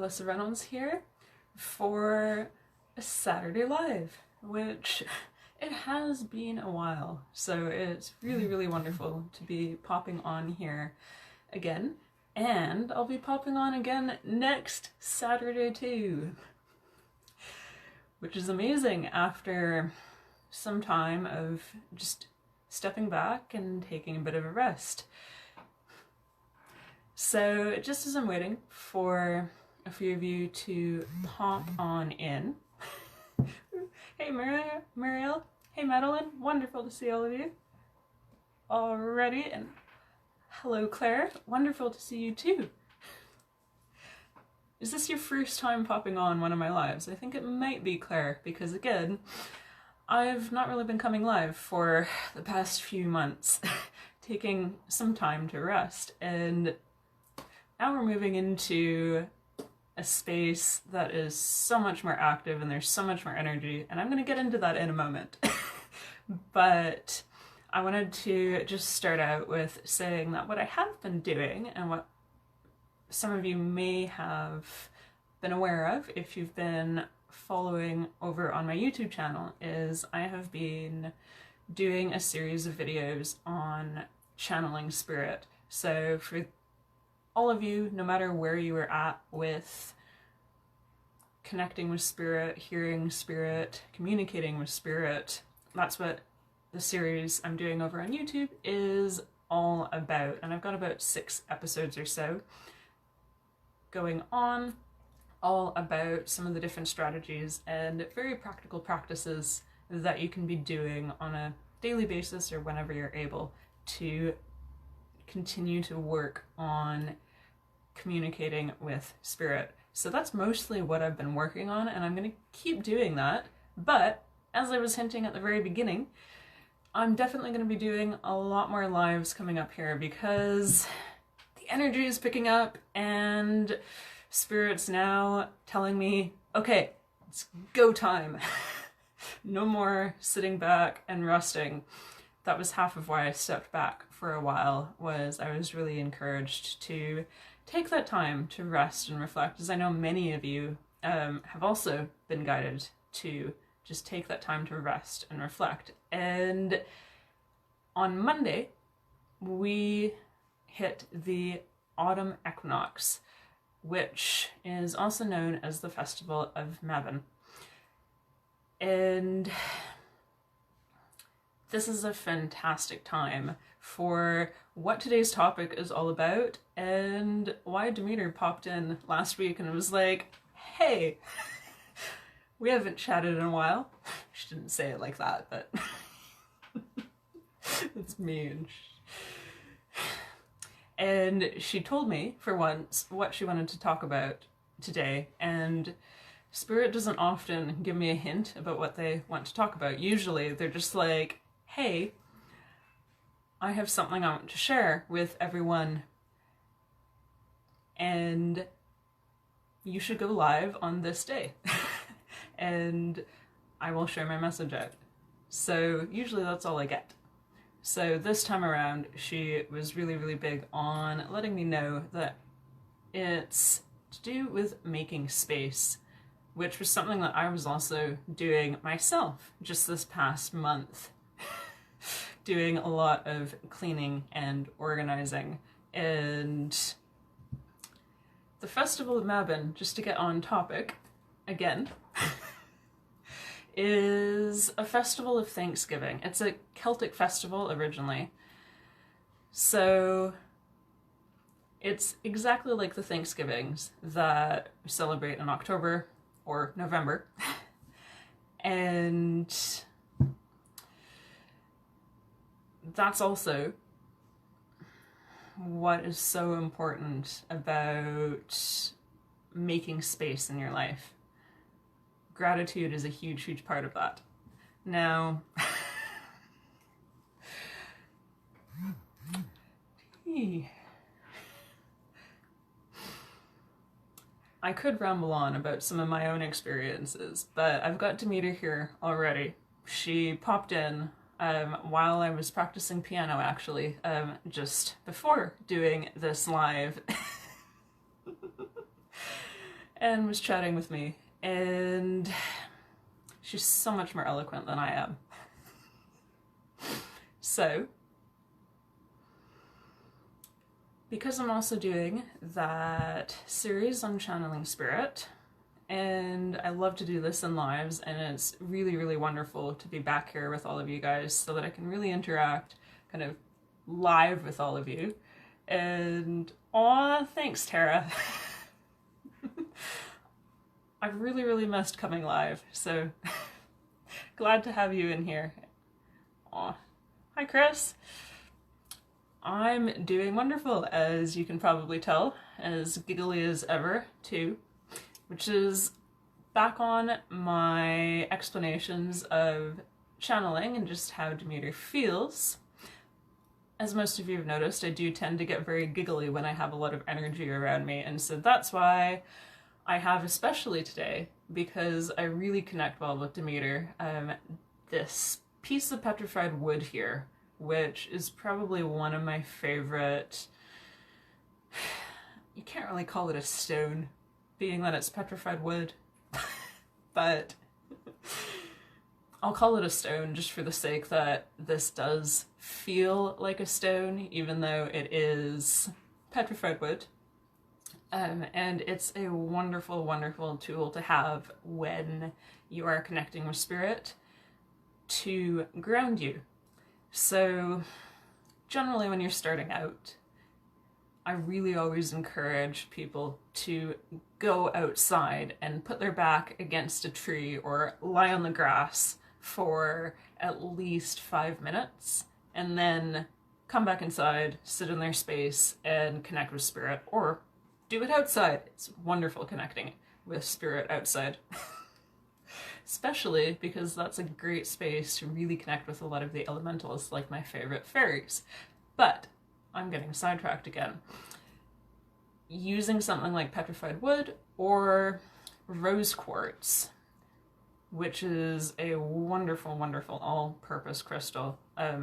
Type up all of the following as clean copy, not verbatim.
Alyssa Reynolds here for a Saturday Live, which it has been a while, so it's really wonderful to be popping on here again, and I'll be popping on again next Saturday too, which is amazing after some time of just stepping back and taking a bit of a rest. So just as I'm waiting for a few of you to pop on in, hey Marielle, hey Madeline, wonderful to see all of you already, and hello Claire, wonderful to see you too. Is this your first time popping on one of my lives? I think it might be, Claire, because again, I've not really been coming live for the past few months, taking some time to rest, and now we're moving into a space that is so much more active and there's so much more energy, and I'm going to get into that in a moment. But I wanted to just start out with saying that what I have been doing, and what some of you may have been aware of if you've been following over on my YouTube channel, is I have been doing a series of videos on channeling spirit. So for all of you, no matter where you are at with connecting with spirit, hearing spirit, communicating with spirit, that's what the series I'm doing over on YouTube is all about. And I've got about 6 episodes or so going on, all about some of the different strategies and very practical practices that you can be doing on a daily basis or whenever you're able to continue to work on communicating with spirit. So that's mostly what I've been working on, and I'm going to keep doing that. But as I was hinting at the very beginning, I'm definitely going to be doing a lot more lives coming up here because the energy is picking up and spirit's now telling me, okay, it's go time. No more sitting back and resting. That was half of why I stepped back for a while, was I was really encouraged to take that time to rest and reflect, as I know many of you have also been guided to just take that time to rest and reflect. And on Monday, we hit the autumn equinox, which is also known as the Festival of Mabon. And this is a fantastic time for what today's topic is all about, and why Demeter popped in last week and was like, hey, we haven't chatted in a while. She didn't say it like that, but it's mean. And she told me, for once, what she wanted to talk about today, and Spirit doesn't often give me a hint about what they want to talk about. Usually they're just like, hey, I have something I want to share with everyone, and you should go live on this day. And I will share my message out. So usually that's all I get. So this time around, she was really big on letting me know that it's to do with making space, which was something that I was also doing myself just this past month. Doing a lot of cleaning and organizing. And the Festival of Mabon, just to get on topic again, is a festival of Thanksgiving. It's a Celtic festival originally. So it's exactly like the Thanksgivings that we celebrate in October or November. And that's also what is so important about making space in your life. Gratitude is a huge part of that. Now, I could ramble on about some of my own experiences, but I've got Demeter here already. She popped in while I was practicing piano, actually, just before doing this live. and was chatting with me, and she's so much more eloquent than I am. So, because I'm also doing that series on channeling spirit, and I love to do this in lives, and it's really, really wonderful to be back here with all of you guys so that I can really interact kind of live with all of you. And aw, thanks, Tara. I've really, really missed coming live, so glad to have you in here. Aw. Hi, Chris. I'm doing wonderful, as you can probably tell, as giggly as ever, too, which is back on my explanations of channeling and just how Demeter feels. As most of you have noticed, I do tend to get very giggly when I have a lot of energy around me, and so that's why I have, especially today, because I really connect well with Demeter, this piece of petrified wood here, which is probably one of my favorite, you can't really call it a stone, being that it's petrified wood, but I'll call it a stone just for the sake that this does feel like a stone, even though it is petrified wood. And it's a wonderful, wonderful tool to have when you are connecting with spirit to ground you. So generally when you're starting out, I really always encourage people to go outside and put their back against a tree or lie on the grass for at least 5 minutes and then come back inside, sit in their space and connect with spirit, or do it outside. It's wonderful connecting with spirit outside. Especially because that's a great space to really connect with a lot of the elementals, like my favorite fairies. But I'm getting sidetracked again. Using something like petrified wood or rose quartz, which is a wonderful, wonderful all-purpose crystal.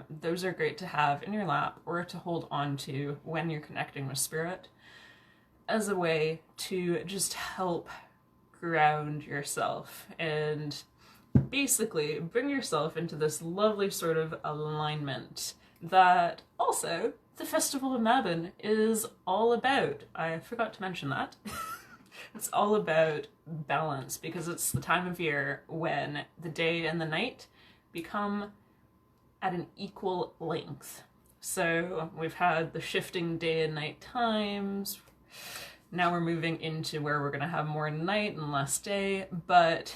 Those are great to have in your lap or to hold on to when you're connecting with spirit, as a way to just help ground yourself and basically bring yourself into this lovely sort of alignment that also the Festival of Mabon is all about. I forgot to mention that. It's all about balance, because it's the time of year when the day and the night become at an equal length. So we've had the shifting day and night times. Now we're moving into where we're going to have more night and less day, but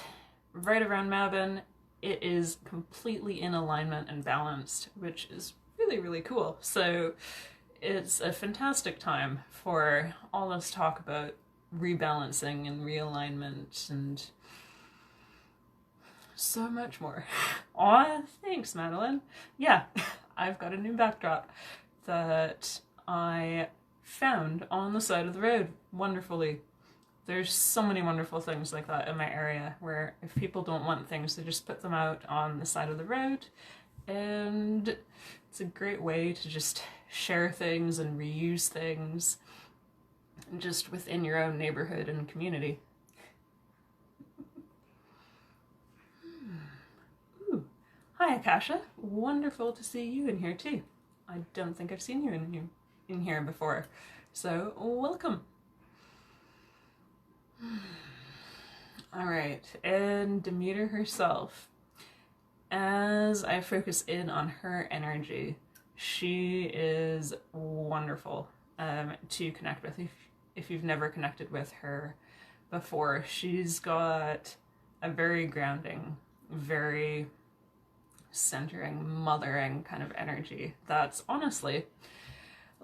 right around Mabon, it is completely in alignment and balanced, which is really, really cool. So it's a fantastic time for all this talk about rebalancing and realignment and so much more. Aw, thanks, Madeline. Yeah, I've got a new backdrop that I found on the side of the road wonderfully. There's so many wonderful things like that in my area, where if people don't want things, they just put them out on the side of the road, and it's a great way to just share things and reuse things just within your own neighborhood and community. Ooh. Hi, Akasha. Wonderful to see you in here too. I don't think I've seen you in here before, so welcome. All right, and Demeter herself, as I focus in on her energy, she is wonderful to connect with. If you've never connected with her before, she's got a very grounding, very centering, mothering kind of energy that's honestly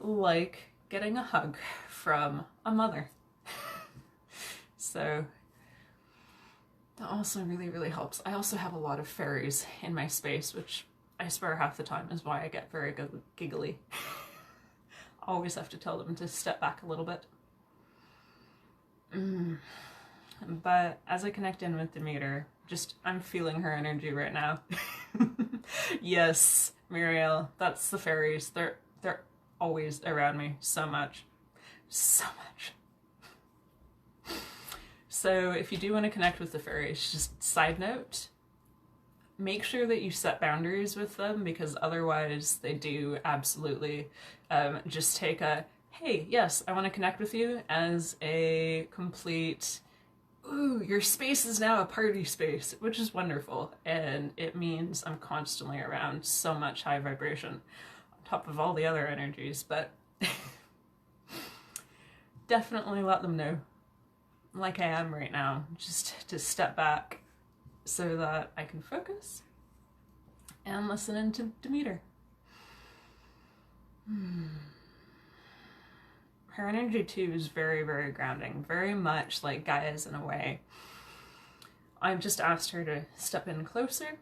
like getting a hug from a mother. So that also really, really helps. I also have a lot of fairies in my space, which I swear half the time is why I get very giggly. Always have to tell them to step back a little bit. But as I connect in with Demeter, I'm feeling her energy right now. Yes, Muriel, that's the fairies. They're always around me so much. So much. So if you do want to connect with the fairies, just side note, make sure that you set boundaries with them, because otherwise they do absolutely just take a, hey, yes, I want to connect with you, as a complete, ooh, your space is now a party space, which is wonderful. And it means I'm constantly around so much high vibration on top of all the other energies, but definitely let them know, like I am right now, just to step back so that I can focus and listen into Demeter. Her energy too is very, very grounding, very much like Gaia's in a way. I've just asked her to step in closer,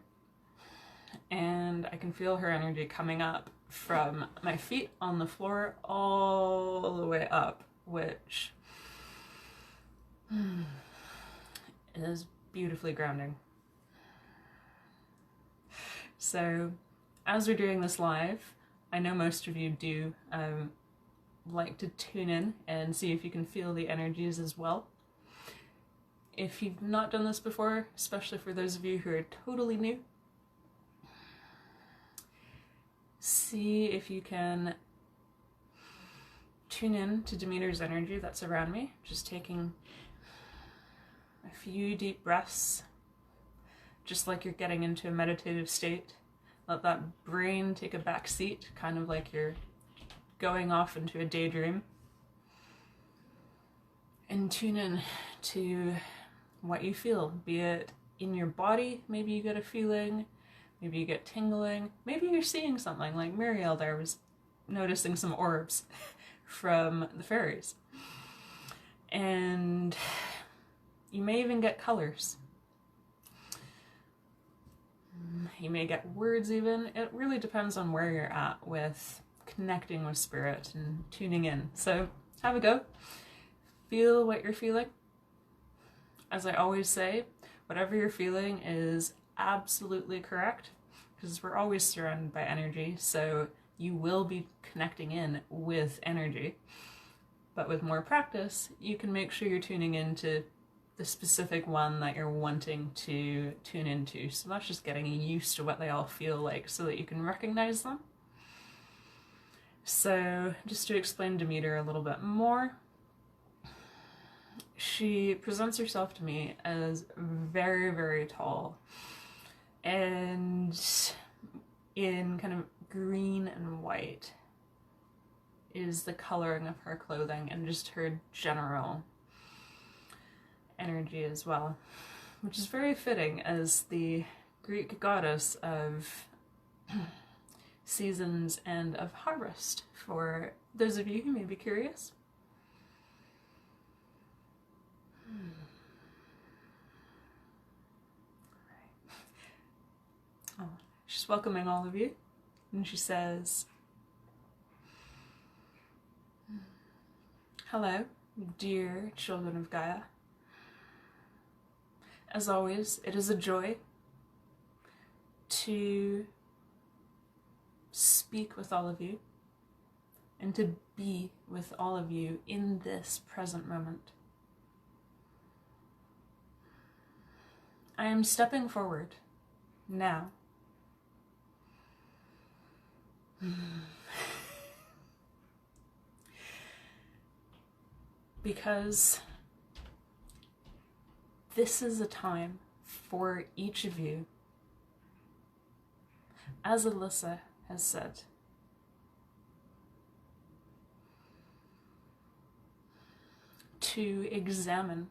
and I can feel her energy coming up from my feet on the floor all the way up, which is beautifully grounding. So as we're doing this live, I know most of you do like to tune in and see if you can feel the energies as well. If you've not done this before, especially for those of you who are totally new, see if you can tune in to Demeter's energy that's around me, just taking a few deep breaths, just like you're getting into a meditative state. Let that brain take a back seat, kind of like you're going off into a daydream. And tune in to what you feel, be it in your body, maybe you get a feeling, maybe you get tingling, maybe you're seeing something, like Muriel there was noticing some orbs from the fairies. And you may even get colors. You may get words even. It really depends on where you're at with connecting with spirit and tuning in. So have a go. Feel what you're feeling. As I always say, whatever you're feeling is absolutely correct, because we're always surrounded by energy, so you will be connecting in with energy. But with more practice, you can make sure you're tuning into the specific one that you're wanting to tune into. So that's just getting used to what they all feel like so that you can recognize them. So just to explain Demeter a little bit more, she presents herself to me as very, very tall and in kind of green and white is the coloring of her clothing and just her general energy as well, which is very fitting as the Greek goddess of seasons and of harvest, for those of you who may be curious. Oh, she's welcoming all of you, and she says, "Hello, dear children of Gaia. As always, it is a joy to speak with all of you and to be with all of you in this present moment. I am stepping forward now because this is a time for each of you, as Alyssa has said, to examine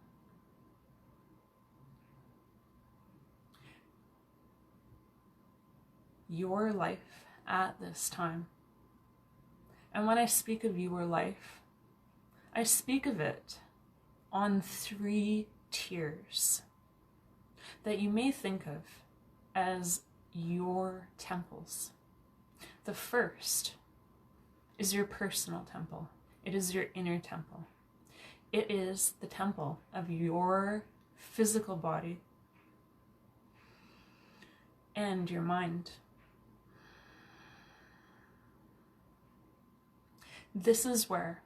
your life at this time. And when I speak of your life, I speak of it on 3 tiers that you may think of as your temples. The first is your personal temple. It is your inner temple. It is the temple of your physical body and your mind. This is where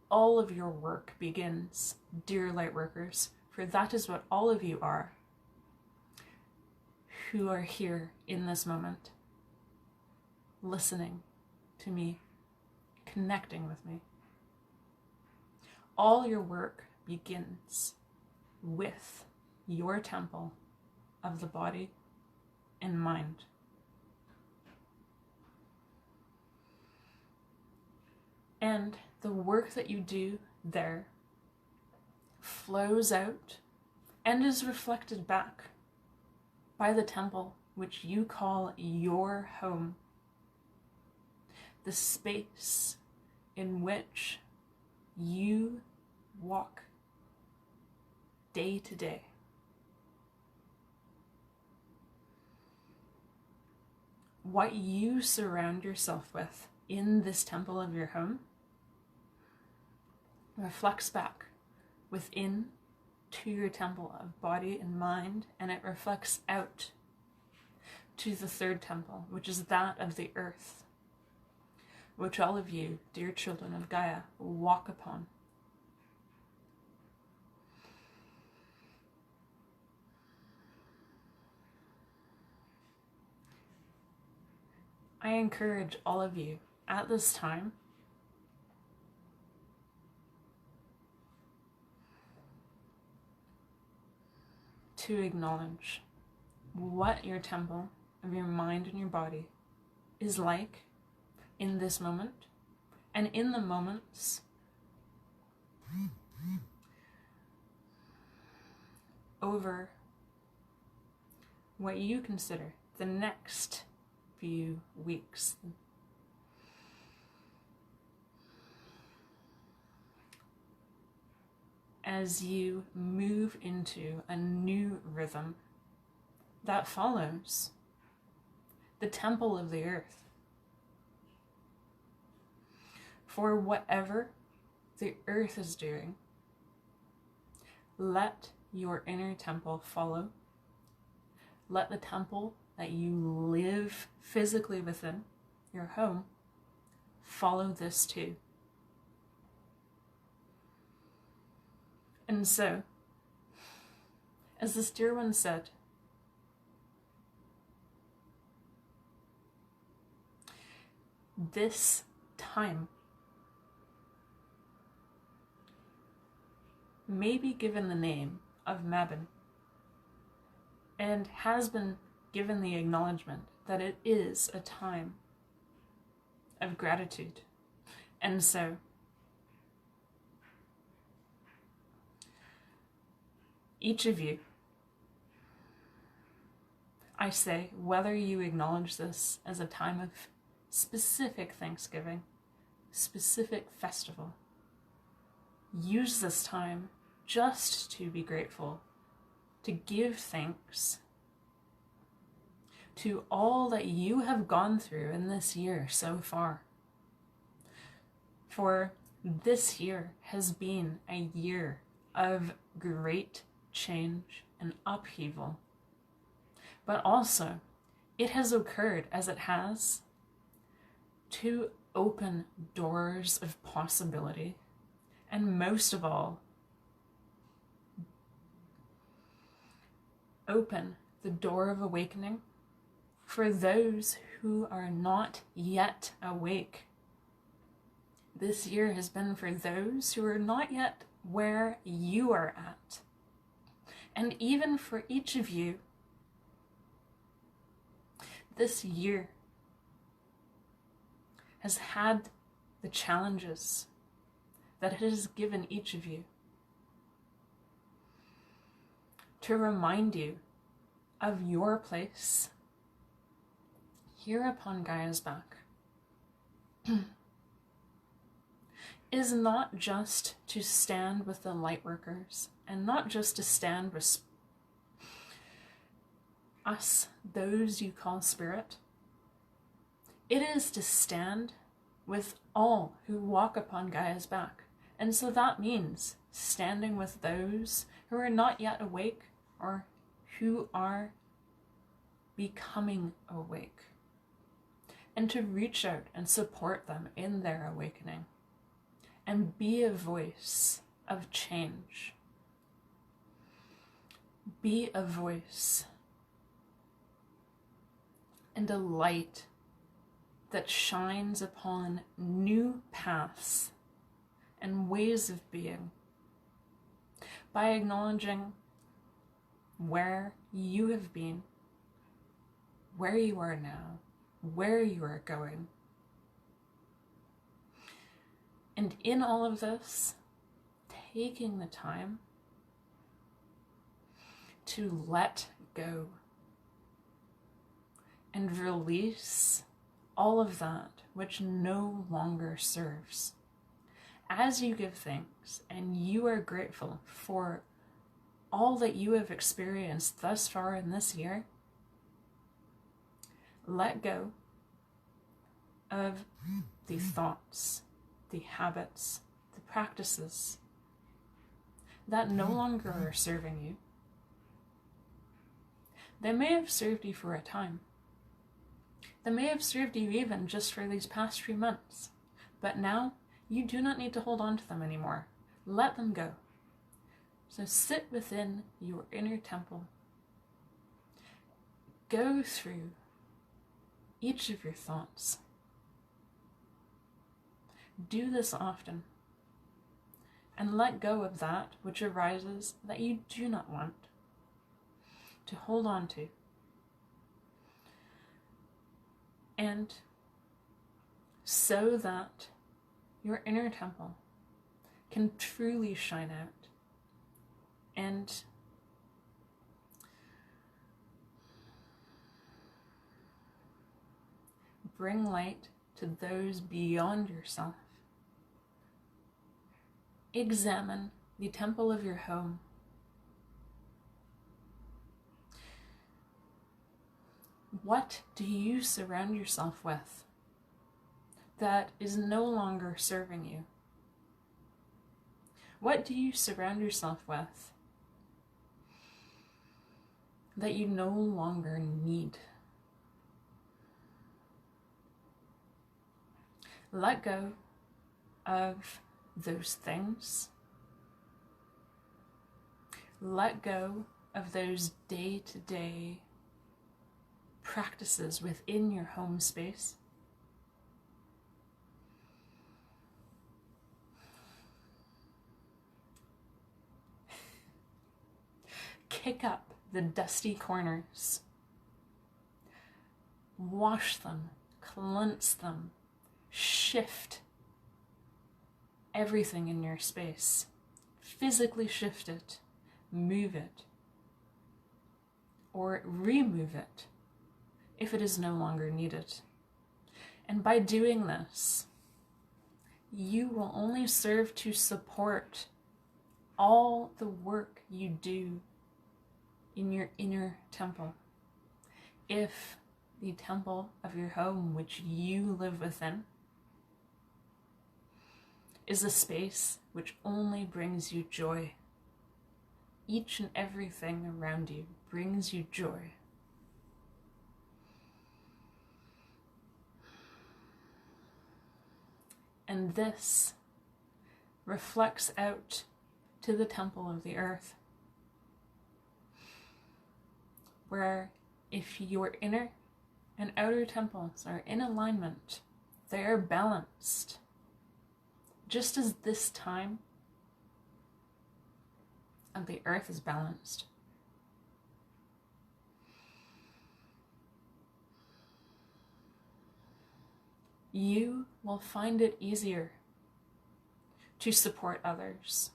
all of your work begins, dear light workers, for that is what all of you are who are here in this moment, listening to me, connecting with me. All your work begins with your temple of the body and mind. And the work that you do there flows out and is reflected back by the temple which you call your home, the space in which you walk day to day. What you surround yourself with in this temple of your home reflects back within to your temple of body and mind, and it reflects out to the third temple, which is that of the earth, which all of you, dear children of Gaia, walk upon. I encourage all of you at this time to acknowledge what your temple of your mind and your body is like in this moment and in the moments over what you consider the next few weeks. As you move into a new rhythm that follows the temple of the earth. For whatever the earth is doing, let your inner temple follow. Let the temple that you live physically within, your home, follow this too. And so, as this dear one said, this time may be given the name of Mabon, and has been given the acknowledgement that it is a time of gratitude. And so, each of you, I say, whether you acknowledge this as a time of specific Thanksgiving, specific festival, use this time just to be grateful, to give thanks to all that you have gone through in this year so far. For this year has been a year of great change and upheaval. But also, it has occurred as it has to open doors of possibility, and most of all, open the door of awakening for those who are not yet awake. This year has been for those who are not yet where you are at. And even for each of you, this year has had the challenges that it has given each of you to remind you of your place here upon Gaia's back is not just to stand with the light workers and not just to stand with us, those you call spirit. It is to stand with all who walk upon Gaia's back. And so that means standing with those who are not yet awake or who are becoming awake, and to reach out and support them in their awakening and be a voice of change. Be a voice and a light that shines upon new paths and ways of being by acknowledging where you have been, where you are now, where you are going. And in all of this, taking the time to let go and release all of that which no longer serves. As you give thanks and you are grateful for all that you have experienced thus far in this year, let go of the thoughts, the habits, the practices that no longer are serving you. They may have served you for a time. They may have served you even just for these past few months, but now you do not need to hold on to them anymore. Let them go. So sit within your inner temple. Go through each of your thoughts. Do this often, and let go of that which arises that you do not want to hold on to. And so that your inner temple can truly shine out and bring light to those beyond yourself. Examine the temple of your home. What do you surround yourself with that is no longer serving you? What do you surround yourself with that you no longer need? Let go of those things. Let go of those day-to-day practices within your home space. Kick up the dusty corners. Wash them, cleanse them, shift everything in your space. Physically shift it, move it, or remove it if it is no longer needed. And by doing this, you will only serve to support all the work you do in your inner temple. If the temple of your home, which you live within, is a space which only brings you joy, each and everything around you brings you joy. And this reflects out to the temple of the earth, where if your inner and outer temples are in alignment, they are balanced. Just as this time of the earth is balanced. You will find it easier to support others.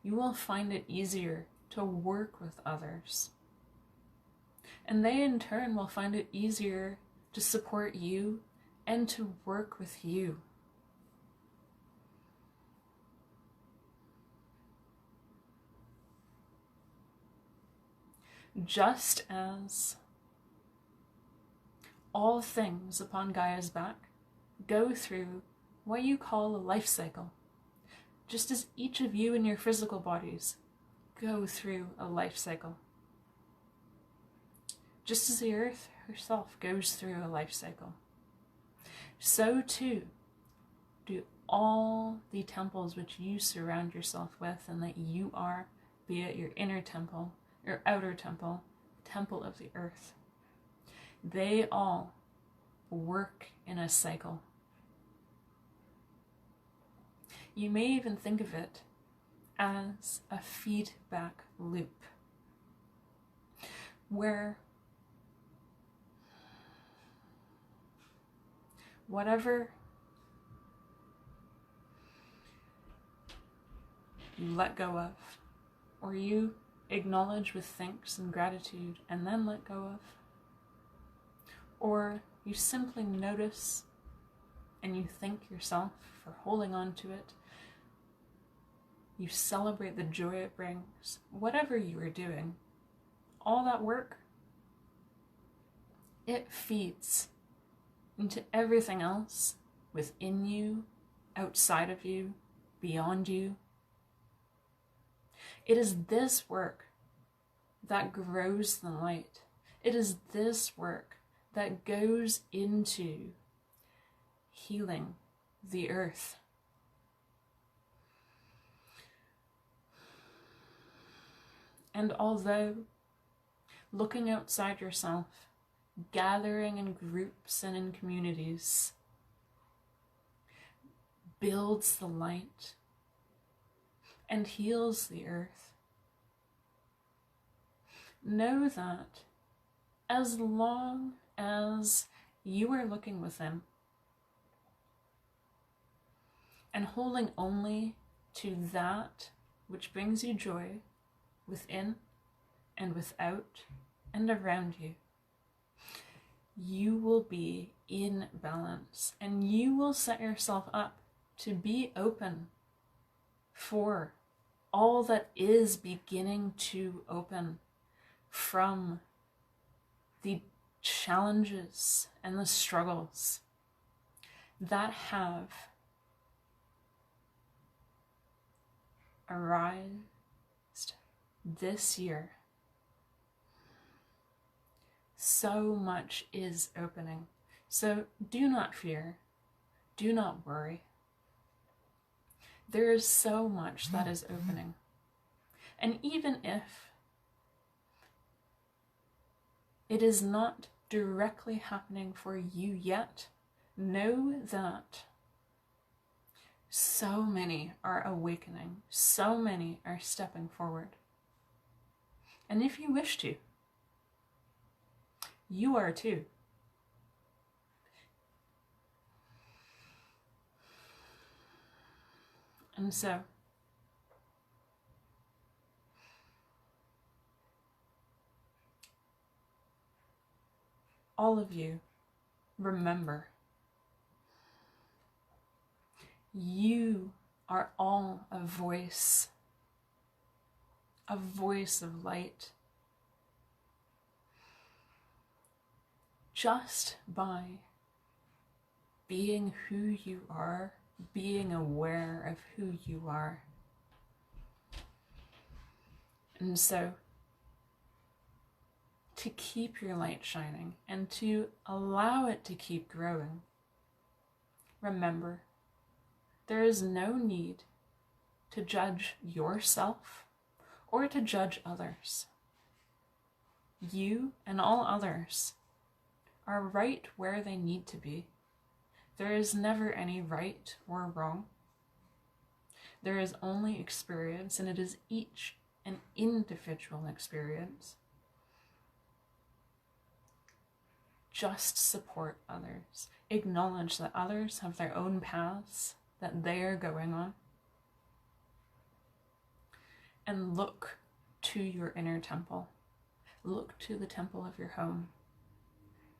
You will find it easier to work with others. And they in turn will find it easier to support you and to work with you. Just as all things upon Gaia's back go through what you call a life cycle, just as each of you in your physical bodies go through a life cycle, just as the earth herself goes through a life cycle, so too do all the temples which you surround yourself with and that you are be it your inner temple, your outer temple, temple of the earth. They all work in a cycle. You may even think of it as a feedback loop, where whatever you let go of, or you acknowledge with thanks and gratitude and then let go of, or you simply notice and you thank yourself for holding on to it, you celebrate the joy it brings, whatever you are doing, all that work, it feeds into everything else within you, outside of you, beyond you. It is this work that grows the light. It is this work that goes into healing the earth. And although looking outside yourself, gathering in groups and in communities, builds the light and heals the earth, know that as long as you are looking within and holding only to that which brings you joy within and without and around you, you will be in balance, and you will set yourself up to be open for all that is beginning to open from the challenges and the struggles that have arisen this year. So much is opening. So do not fear. Do not worry. There is so much that is opening. And even if it is not directly happening for you yet, know that so many are awakening. So many are stepping forward. And if you wish to, you are too. And so, all of you, remember, you are all a voice of light. Just by being who you are, being aware of who you are. And so, to keep your light shining and to allow it to keep growing, remember, there is no need to judge yourself or to judge others. You and all others are right where they need to be. There is never any right or wrong. There is only experience, and it is each an individual experience. Just support others. Acknowledge that others have their own paths that they are going on. And look to your inner temple. Look to the temple of your home.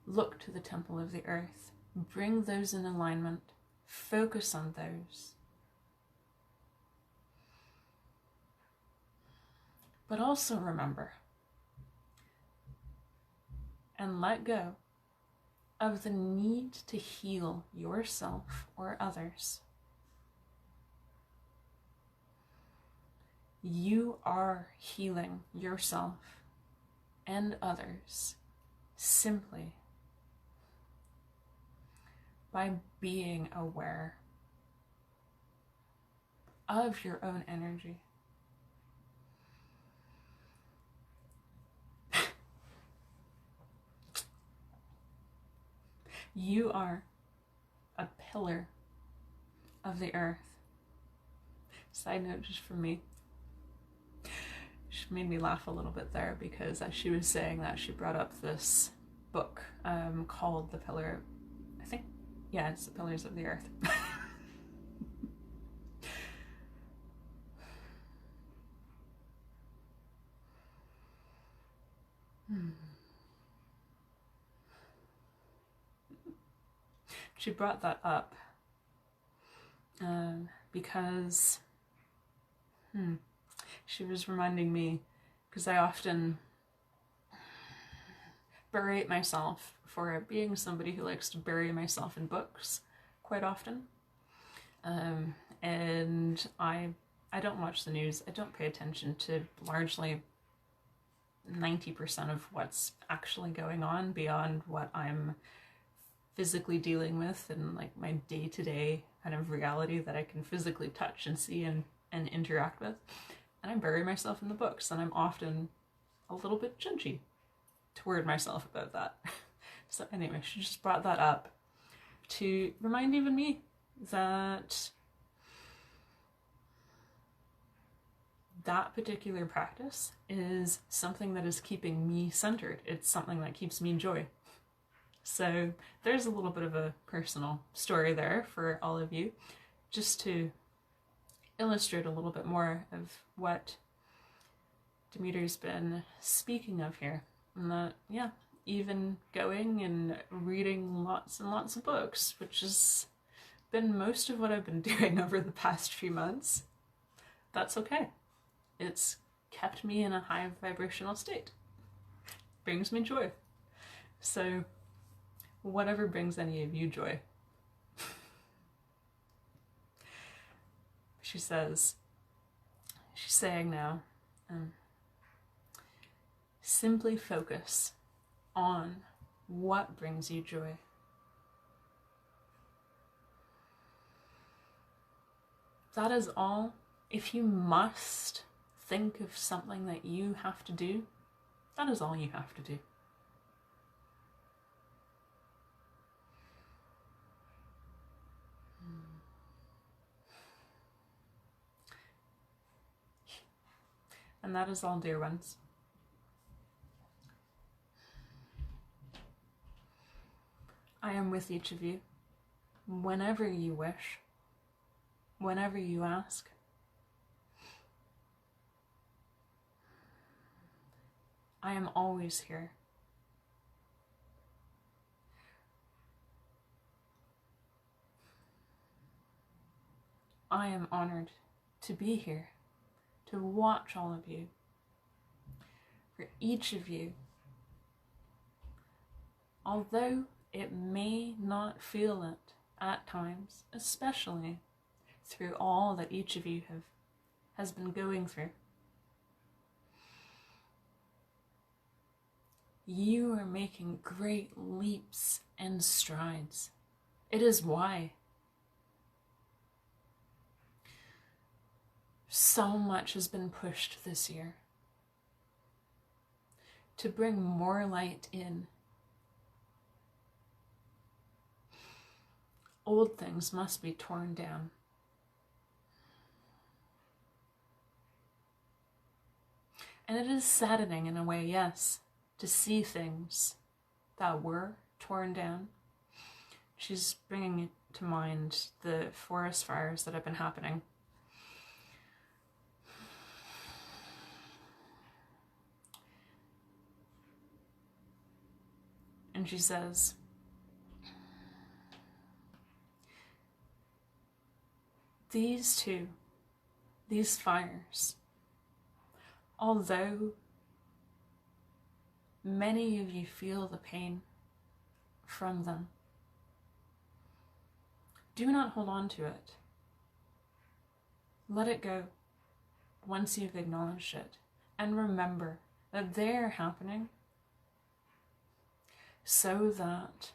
Look to the temple of the earth. Bring those in alignment. Focus on those. But also remember and let go of the need to heal yourself or others. You are healing yourself and others simply by being aware of your own energy. You are a pillar of the earth. Side note just from me. She made me laugh a little bit there because as she was saying that, she brought up this book called The Pillar, I think, yeah, it's The Pillars of the Earth. She brought that up because she was reminding me, because I often berate myself for being somebody who likes to bury myself in books quite often. And I don't watch the news. I don't pay attention to largely 90% of what's actually going on beyond what I'm physically dealing with and like my day-to-day kind of reality that I can physically touch and see and interact with. And I bury myself in the books, and I'm often a little bit judgy toward myself about that. So anyway, she just brought that up to remind even me that that particular practice is something that is keeping me centered. It's something that keeps me joy. So there's a little bit of a personal story there for all of you, just to illustrate a little bit more of what Demeter's been speaking of here. And that, yeah, even going and reading lots and lots of books, which has been most of what I've been doing over the past few months, that's okay. It's kept me in a high vibrational state. Brings me joy. So whatever brings any of you joy. She's saying now, simply focus on what brings you joy. That is all. If you must think of something that you have to do, that is all you have to do. And that is all, dear ones. I am with each of you whenever you wish, whenever you ask. I am always here. I am honored to be here, to watch all of you. For each of you, although it may not feel it at times, especially through all that each of you has been going through, you are making great leaps and strides. It is why so much has been pushed this year to bring more light in. Old things must be torn down. And it is saddening in a way, yes, to see things that were torn down. She's bringing to mind the forest fires that have been happening. And she says, these fires, although many of you feel the pain from them, do not hold on to it. Let it go once you've acknowledged it. And remember that they're happening so that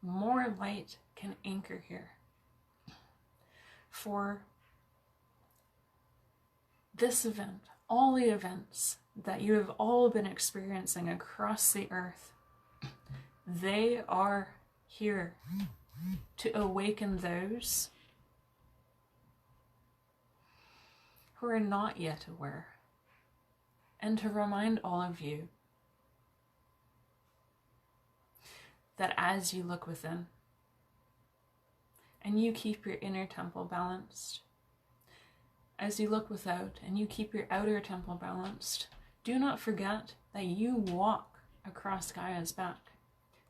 more light can anchor here. For this event, all the events that you have all been experiencing across the earth, they are here to awaken those who are not yet aware, and to remind all of you that as you look within and you keep your inner temple balanced, as you look without and you keep your outer temple balanced, do not forget that you walk across Gaia's back,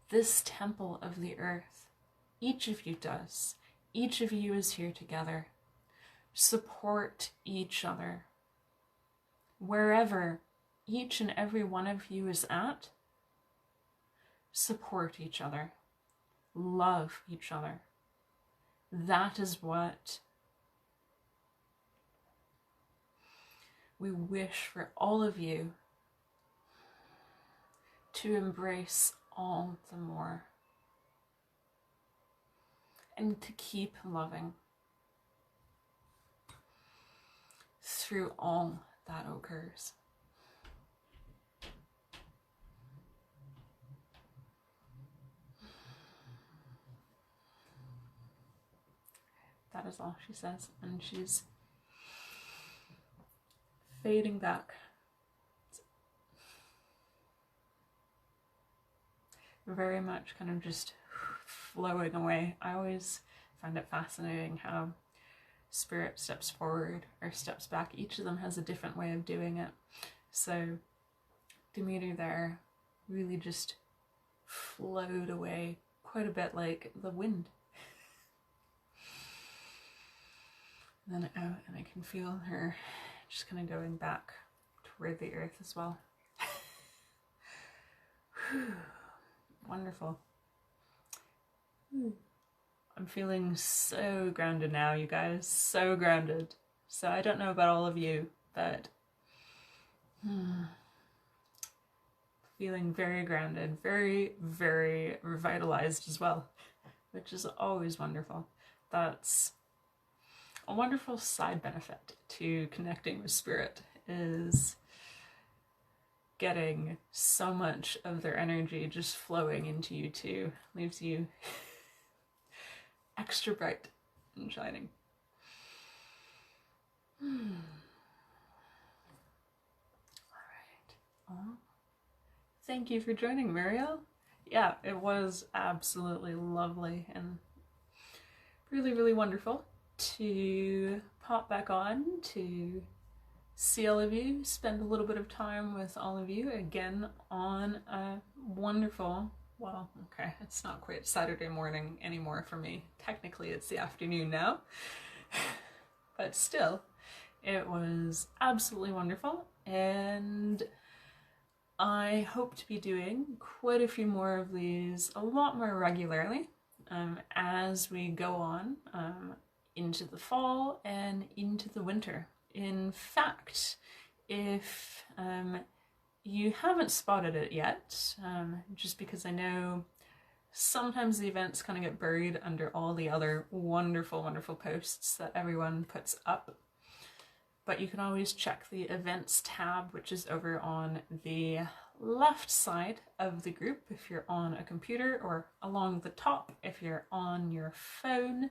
this temple of the earth. Each of you does. Each of you is here together. Support each other. Wherever each and every one of you is at, support each other. Love each other. That is what we wish for all of you to embrace all the more, and to keep loving through all that occurs. That is all she says, and she's fading back. Very much kind of just flowing away. I always find it fascinating how spirit steps forward or steps back. Each of them has a different way of doing it. So Demeter there really just flowed away quite a bit like the wind. And then out, and I can feel her just kind of going back toward the earth as well. Wonderful. I'm feeling so grounded now, you guys. So grounded. So I don't know about all of you, but feeling very grounded, very, very revitalized as well, which is always wonderful. That's a wonderful side benefit to connecting with spirit, is getting so much of their energy just flowing into you too. Leaves you extra bright and shining. All right. Thank you for joining, Muriel. Yeah, it was absolutely lovely and really, really wonderful to pop back on to see all of you, spend a little bit of time with all of you again on a wonderful, well, okay, it's not quite Saturday morning anymore for me. Technically it's the afternoon now, but still, it was absolutely wonderful, and I hope to be doing quite a few more of these a lot more regularly as we go on into the fall and into the winter. In fact, if you haven't spotted it yet, just because I know sometimes the events kind of get buried under all the other wonderful, wonderful posts that everyone puts up, but you can always check the events tab, which is over on the left side of the group if you're on a computer, or along the top if you're on your phone.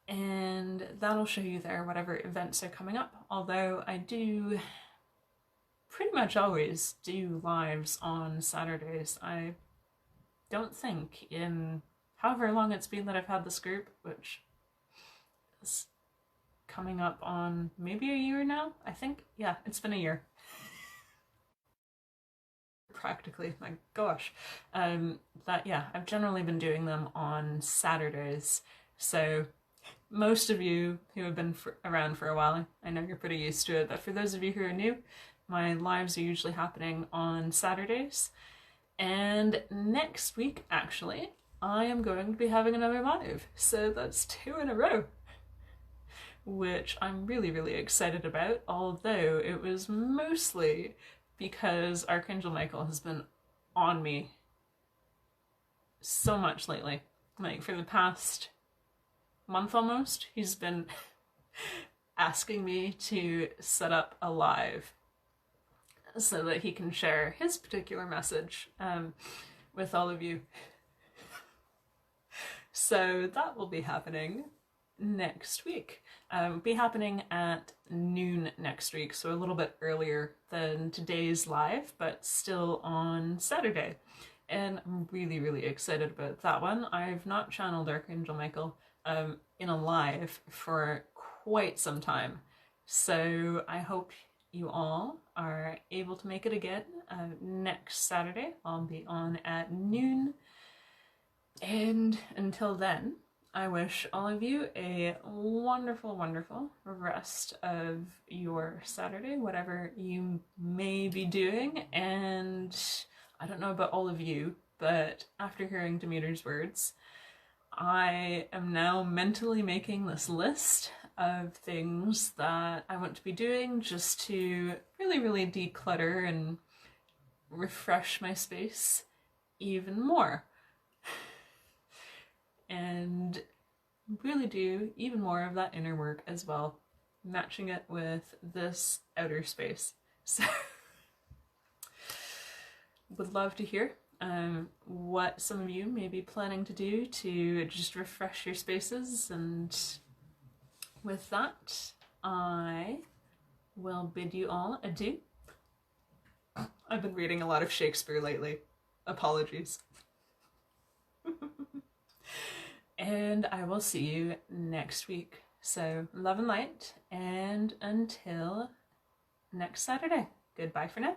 And that'll show you there whatever events are coming up. Although I do pretty much always do lives on Saturdays. I don't think in however long it's been that I've had this group, which is coming up on maybe a year now, I think. Yeah, it's been a year. Practically, my gosh. But yeah, I've generally been doing them on Saturdays. So most of you who have been around for a while, I know you're pretty used to it, but for those of you who are new, my lives are usually happening on Saturdays. And next week, actually, I am going to be having another live. So that's 2 in a row, which I'm really, really excited about, although it was mostly because Archangel Michael has been on me so much lately. Like for the past month almost, he's been asking me to set up a live so that he can share his particular message with all of you. So that will be happening next week. Be happening at noon next week, so a little bit earlier than today's live, but still on Saturday. And I'm really, really excited about that one. I've not channeled Archangel Michael in a live for quite some time, so I hope you all are able to make it again next Saturday. I'll be on at noon, and until then, I wish all of you a wonderful, wonderful rest of your Saturday, whatever you may be doing. And I don't know about all of you, but after hearing Demeter's words, I am now mentally making this list of things that I want to be doing just to really, really declutter and refresh my space even more. And really do even more of that inner work as well, matching it with this outer space. So would love to hear what some of you may be planning to do to just refresh your spaces. And with that, I will bid you all adieu. I've been reading a lot of Shakespeare lately. Apologies. And I will see you next week. So love and light, and until next Saturday, goodbye for now.